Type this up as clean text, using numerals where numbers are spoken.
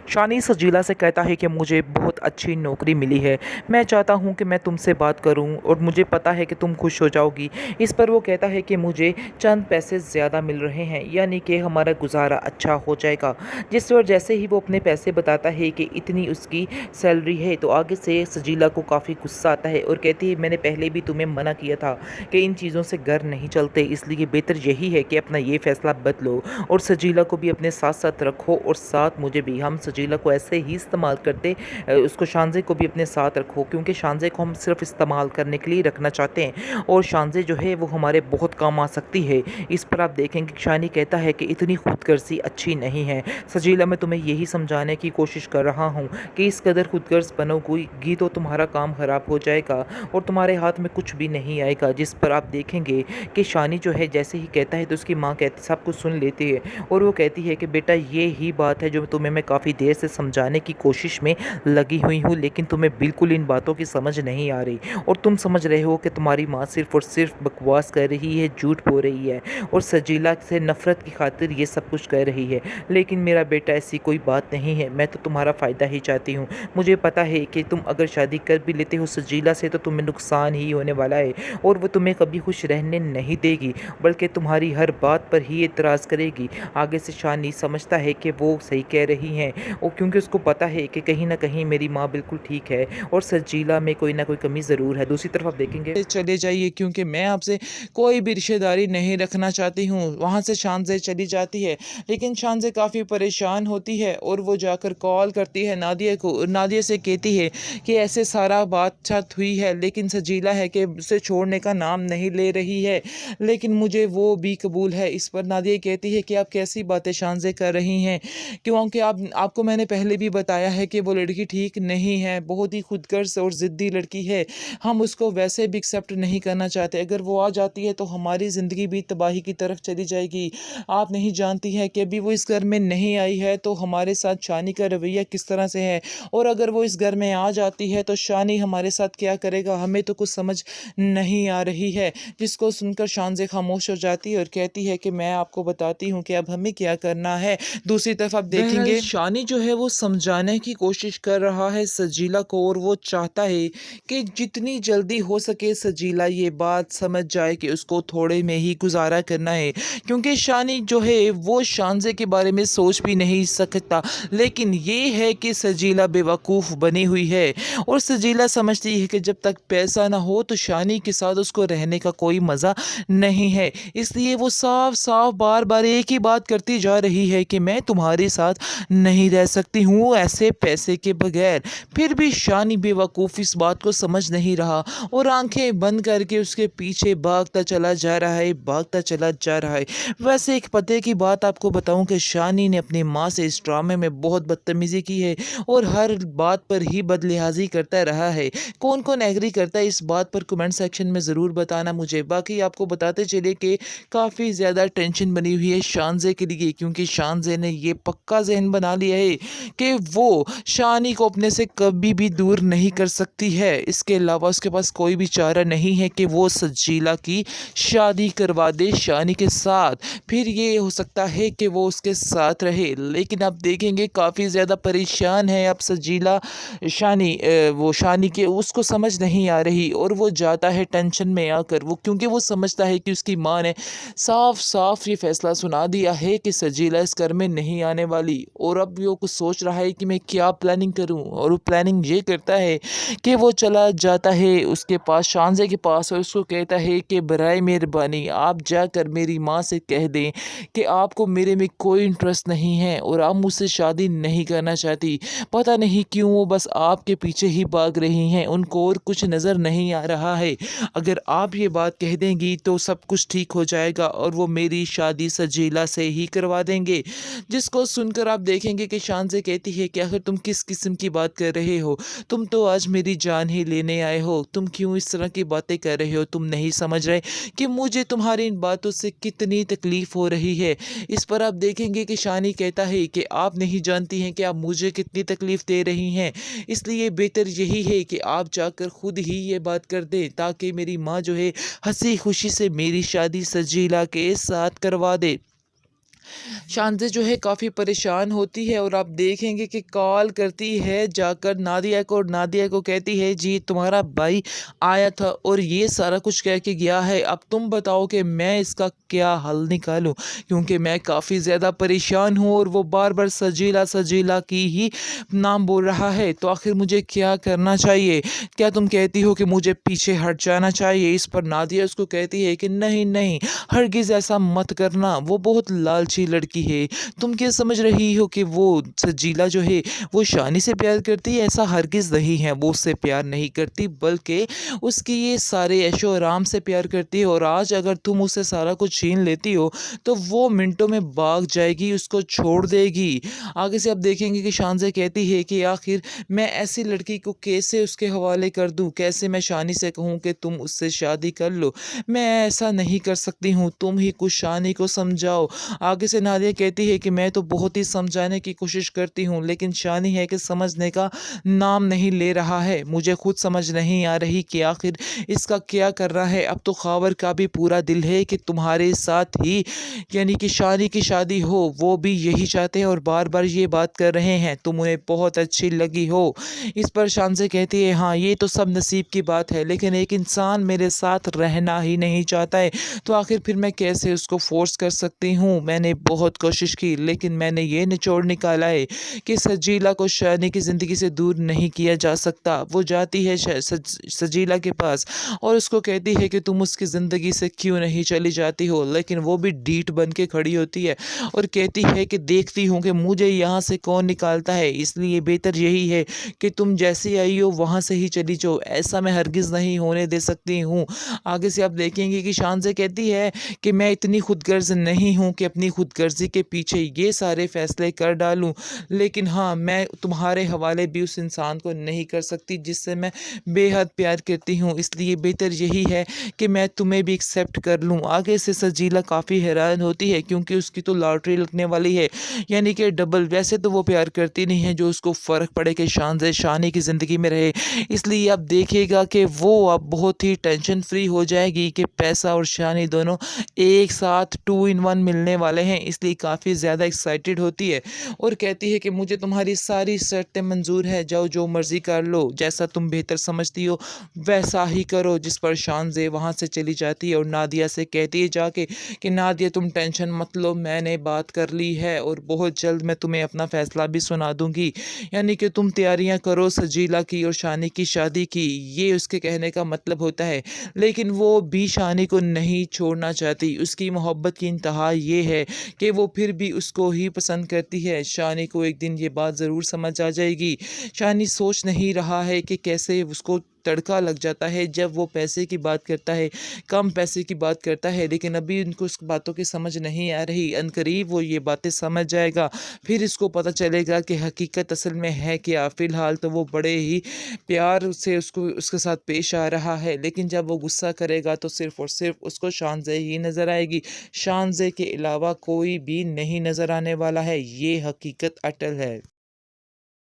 शानी सजीला से कहता है कि मुझे बहुत अच्छी नौकरी मिली है। मैं चाहता हूँ कि मैं तुमसे बात करूँ और मुझे पता है कि तुम खुश हो जाओगी। इस पर वो कहता है कि मुझे चंद पैसे ज़्यादा मिल रहे हैं, यानी कि हमारा गुजारा अच्छा हो जाएगा। जिस पर जैसे ही वो अपने पैसे बताता है कि इतनी उसकी सैलरी है, तो आगे से सजीला को काफ़ी गुस्सा आता है और कहती है मैंने पहले भी तुम्हें मना किया था कि इन चीज़ों से घर नहीं चलते, इसलिए बेहतर यही है कि अपना ये फ़ैसला बदलो और सजीला को भी अपने साथ साथ रखो और साथ मुझे भी। हम सजीला को ऐसे ही इस्तेमाल करते, उसको शानजे को भी अपने साथ रखो, क्योंकि शानजे को हम सिर्फ इस्तेमाल करने के लिए रखना चाहते हैं और शानजे जो है वो हमारे बहुत काम आ सकती है। इस पर आप देखेंगे शानी कहता है कि इतनी खुदगर्जी अच्छी नहीं है सजीला, मैं तुम्हें यही समझाने की कोशिश कर रहा हूँ कि इस कदर खुदगर्ज बनोगी तो तुम्हारा काम ख़राब हो जाएगा और तुम्हारे हाथ में कुछ भी नहीं आएगा। जिस पर आप देखेंगे कि शानी जो है जैसे ही कहता है तो उसकी माँ कहती सब कुछ सुन लेती है और वो कहती है कि बेटा ये ही बात है जो तुम्हें मैं काफ़ी देर से समझाने की कोशिश में लगी हुई हूँ, लेकिन तुम्हें बिल्कुल इन बातों की समझ नहीं आ रही और तुम समझ रहे हो कि तुम्हारी माँ सिर्फ और सिर्फ बकवास कर रही है, झूठ बोल रही है और सजीला से नफ़रत की खातिर ये सब कुछ कर रही है। लेकिन मेरा बेटा ऐसी कोई बात नहीं है, मैं तो तुम्हारा फ़ायदा ही चाहती हूँ। मुझे पता है कि तुम अगर शादी कर भी लेते हो सजीला से तो तुम्हें नुकसान ही होने वाला है और वो तुम्हें कभी खुश रहने नहीं देगी, बल्कि तुम्हारी हर बात पर ही एतराज़ करेगी। आगे से शानी समझता है कि वो सही कह रही हैं और क्योंकि उसको पता है कि कहीं ना कहीं मेरी माँ बिल्कुल ठीक है और सजीला में कोई ना कोई कमी ज़रूर है। दूसरी तरफ आप देखेंगे चले जाइए क्योंकि मैं आपसे कोई भी रिश्तेदारी नहीं रखना चाहती हूँ। वहाँ से शानज़े चली जाती है, लेकिन शानज़े काफ़ी परेशान होती है और वो जाकर कॉल करती है नादिया को। नादिया से कहती है कि ऐसे सारा बात-चात हुई है, लेकिन सजीला है कि उसे छोड़ने का नाम नहीं ले रही है, लेकिन मुझे वो भी कबूल है। इस पर नादिया कहती है कि आप कैसी बातें शानज़े कर रही हैं? क्योंकि आपको मैंने पहले भी बताया है कि वो लड़की ठीक नहीं है, बहुत ही खुदगर्ज़ और ज़िद्दी लड़की है। हम उसको वैसे भी एक्सेप्ट नहीं करना चाहते। अगर वो आ जाती है तो हमारी ज़िंदगी भी तबाही की तरफ चली जाएगी। आप नहीं जानती हैं कि अभी वो इस घर में नहीं आई है तो हमारे साथ शानी का रवैया किस तरह से है, और अगर वो इस घर में आ जाती है तो शानी हमारे साथ क्या करेगा, हमें तो कुछ समझ नहीं आ रही है। जिसको सुनकर शानज़े खामोश हो जाती है और कहती है कि मैं आपको बताती हूँ कि अब हमें क्या करना है। दूसरी तरफ आप बहरहाल देखेंगे शानी जो है वो समझाने की कोशिश कर रहा है सजीला को, और वो चाहता है कि जितनी जल्दी हो सके सजीला ये बात समझ जाए कि उसको थोड़े में ही गुजारा करना है, क्योंकि शानी जो है वो शानज़े के बारे में सोच भी नहीं सकता। लेकिन ये है कि सजीला बेवकूफ़ बनी हुई है और सजीला समझती है कि जब तक पैसा ना हो तो शानी के साथ उसको रहने का कोई मज़ा नहीं है। इसलिए वो साफ साफ बार बार एक ही बात करती जा रही है कि मैं तुम्हारे साथ नहीं रह सकती हूँ ऐसे पैसे के बगैर। फिर भी शानी बेवकूफ़ इस बात को समझ नहीं रहा और आंखें बंद करके उसके पीछे भागता चला जा रहा है, भागता चला जा रहा है। वैसे एक पते की बात आपको बताऊं कि शानी ने अपनी माँ से इस ड्रामे में बहुत बदतमीज़ी की है और हर बात पर ही बदलिहाजी करता रहा है। कौन कौन एग्री करता है इस बात पर कमेंट सेक्शन में ज़रूर बताना मुझे। बाकी आपको बताते चले कि काफ़ी ज़्यादा टेंशन बनी हुई है शानज़े के लिए, क्योंकि शानज़े ने ये पक्का ज़हन बना लिया है कि वो शानी को अपने से कभी भी दूर नहीं कर सकती है। इसके अलावा उसके पास कोई भी चारा नहीं है कि वो सजीला की शादी करवा दे शानी के साथ। फिर ये हो सकता है कि वो उसके साथ रहे, लेकिन आप देखेंगे काफ़ी ज़्यादा परेशान है अब सजीला। वो शानी के उसको समझ नहीं आ रही और वो जाता है टेंशन में आकर, वो क्योंकि वो समझता है कि उसकी माँ ने साफ साफ ये फैसला सुना दिया है कि सजीला इस घर में नहीं आने वाली। और अब वो कुछ सोच रहा है कि मैं क्या प्लानिंग करूं, और वो प्लानिंग ये करता है कि वो चला जाता है उसके पास, शानज़े के पास, और उसको कहता है कि बराए मेहरबानी आप जाकर मेरी माँ से कह दें कि आपको मेरे में कोई इंटरेस्ट नहीं है और आप मुझसे शादी नहीं करना चाहती। पता नहीं क्यों वो बस आपके पीछे ही भाग रही हैं, उनको और कुछ नज़र नहीं आ रहा है। अगर आप ये बात कह देंगी तो सब कुछ ठीक हो जाएगा और वो मेरी शादी सजीला से ही करवा देंगे। जिसको सुनकर आप देखेंगे कि शानज़े कहती है कि आखिर तुम किस किस्म की बात कर रहे हो, तुम तो आज मेरी जान ही लेने आए हो, तुम क्यों इस तरह की बातें कर रहे हो, तुम नहीं समझ रहे कि मुझे तुम्हारी इन बातों से कितनी तकलीफ़ हो रही है। इस पर आप देखेंगे कि शानी कहता है कि आप नहीं जानती हैं कि आप मुझे कितनी तकलीफ़ दे रही हैं, इसलिए बेहतर यही है कि आप जाकर खुद ही ये बात कर दें ताकि मेरी माँ जो है हंसी खुशी से मेरी शादी सजीला के साथ करवा दे। शानज़े जो है काफ़ी परेशान होती है और आप देखेंगे कि कॉल करती है जाकर नादिया को और नादिया को कहती है जी तुम्हारा भाई आया था और ये सारा कुछ कह के गया है, अब तुम बताओ कि मैं इसका क्या हल निकालूं, क्योंकि मैं काफ़ी ज़्यादा परेशान हूँ और वो बार बार सजीला सजीला की ही नाम बोल रहा है। तो आखिर मुझे क्या करना चाहिए? क्या तुम कहती हो कि मुझे पीछे हट जाना चाहिए? इस पर नादिया उसको कहती है कि नहीं नहीं, हरगिज़ ऐसा मत करना, वो बहुत लालची लड़की है। तुम क्या समझ रही हो कि वो सजीला जो है वो शानी से प्यार करती है? ऐसा हरगिज़ नहीं है, वो उससे प्यार नहीं करती बल्कि उसकी ये सारे ऐशो आराम से प्यार करती है और आज अगर तुम उससे सारा कुछ छीन लेती हो तो वो मिनटों में भाग जाएगी, उसको छोड़ देगी। आगे से आप देखेंगे कि शानज़े कहती है कि आखिर मैं ऐसी लड़की को कैसे उसके हवाले कर दूँ? कैसे मैं शानी से कहूँ कि तुम उससे शादी कर लो? मैं ऐसा नहीं कर सकती हूँ, तुम ही कुछ शानी को समझाओ। आगे से नादिया कहती है कि मैं तो बहुत ही समझाने की कोशिश करती हूँ, लेकिन शानी है कि समझने का नाम नहीं ले रहा है। मुझे खुद समझ नहीं आ रही कि आखिर इसका क्या करना है। अब तो ख़ावर का भी पूरा दिल है कि तुम्हारे साथ ही यानी कि शानी की शादी हो, वो भी यही चाहते हैं और बार-बार ये बात कर रहे हैं, तुम उन्हें बहुत अच्छी लगी हो। इस पर शानज़े कहती है हाँ, ये तो सब नसीब की बात है, लेकिन एक इंसान मेरे साथ रहना ही नहीं चाहता है, तो आखिर फिर मैं कैसे उसको फ़ोर्स कर सकती हूँ? मैंने बहुत कोशिश की, लेकिन मैंने ये निचोड़ निकाला है कि सजीला को शानी की ज़िंदगी से दूर नहीं किया जा सकता। वो जाती है सजीला के पास और उसको कहती है कि तुम उसकी ज़िंदगी से क्यों नहीं चली जाती हो, लेकिन वो भी ढीठ बन के खड़ी होती है और कहती है कि देखती हूँ कि मुझे यहाँ से कौन निकालता है, इसलिए बेहतर यही है कि तुम जैसी आई हो वहाँ से ही चली जाओ, ऐसा मैं हरगिज़ नहीं होने दे सकती हूँ। आगे से आप देखेंगे कि शानज़े कहती है कि मैं इतनी खुदगर्ज़ नहीं हूँ कि अपनी खुदगर्ज़ी के पीछे ये सारे फ़ैसले कर डालूँ, लेकिन हाँ, मैं तुम्हारे हवाले भी उस इंसान को नहीं कर सकती जिससे मैं बेहद प्यार करती हूँ, इसलिए बेहतर यही है कि मैं तुम्हें भी एक्सेप्ट कर लूँ। आगे से सजीला काफ़ी हैरान होती है क्योंकि उसकी तो लॉटरी लगने वाली है, यानी कि डबल। वैसे तो वो प्यार करती नहीं है जो उसको फ़र्क पड़े कि शानज़े शानी की ज़िंदगी में रहे, इसलिए आप देखिएगा कि वो अब बहुत ही टेंशन फ्री हो जाएगी कि पैसा और शानी दोनों एक साथ 2 इन 1 मिलने वाले हैं, इसलिए काफ़ी ज़्यादा एक्साइटेड होती है और कहती है कि मुझे तुम्हारी सारी शर्तें मंज़ूर है, जाओ जो मर्ज़ी कर लो, जैसा तुम बेहतर समझती हो वैसा ही करो। जिस पर शानज़े वहाँ से चली जाती है और नादिया से कहती है जाके कि नादिया तुम टेंशन मत लो, मैंने बात कर ली है और बहुत जल्द मैं तुम्हें अपना फ़ैसला भी सुना दूँगी, यानी कि तुम तैयारियाँ करो सजीला की और शानी की शादी की, ये उसके कहने का मतलब होता है। लेकिन वो भी शानी को नहीं छोड़ना चाहती, उसकी मोहब्बत की इंतहा ये है कि वो फिर भी उसको ही पसंद करती है। शानी को एक दिन ये बात ज़रूर समझ आ जाएगी। शानी सोच नहीं रहा है कि कैसे उसको तड़का लग जाता है जब वो पैसे की बात करता है, कम पैसे की बात करता है, लेकिन अभी उनको उस बातों की समझ नहीं आ रही। अनकरीब वो ये बातें समझ जाएगा, फिर इसको पता चलेगा कि हकीकत असल में है क्या। फ़िलहाल तो वो बड़े ही प्यार से उसको उसके साथ पेश आ रहा है, लेकिन जब वो गुस्सा करेगा तो सिर्फ़ और सिर्फ़ उसको शानज़े ही नज़र आएगी। शानज़े के अलावा कोई भी नहीं नज़र आने वाला है, ये हकीकत अटल है।